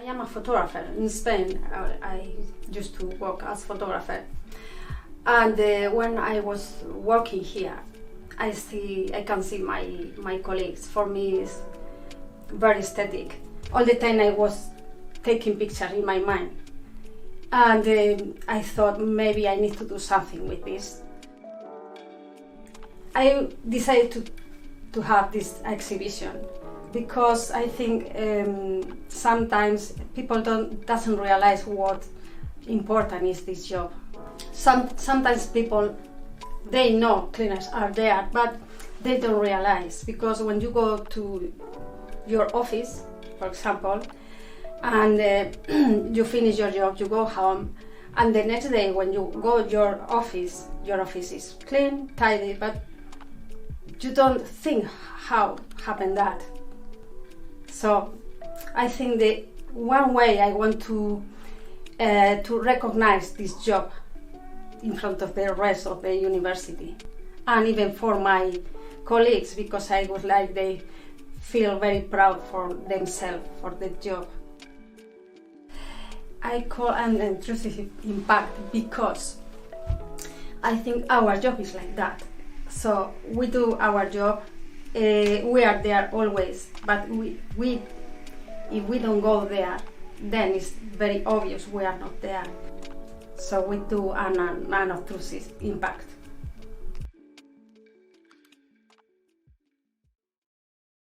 I am a photographer. In Spain, I used to work as photographer. And when I was working here, I can see my colleagues. For me, it's very aesthetic. All the time I was taking pictures in my mind. And I thought maybe I need to do something with this. I decided to have this exhibition because I think sometimes people doesn't realize what important is this job. Sometimes people, they know cleaners are there, but they don't realize, because when you go to your office, for example, and you finish your job, you go home, and the next day when you go to your office is clean, tidy, but you don't think how happened that. So I think the one way I want to recognize this job in front of the rest of the university, and even for my colleagues, because I would like they feel very proud for themselves for the job. I call Unobtrusive Impact because I think our job is like that. So we do our job, we are there always, but if we don't go there, then it's very obvious we are not there. So we do an unobtrusive impact.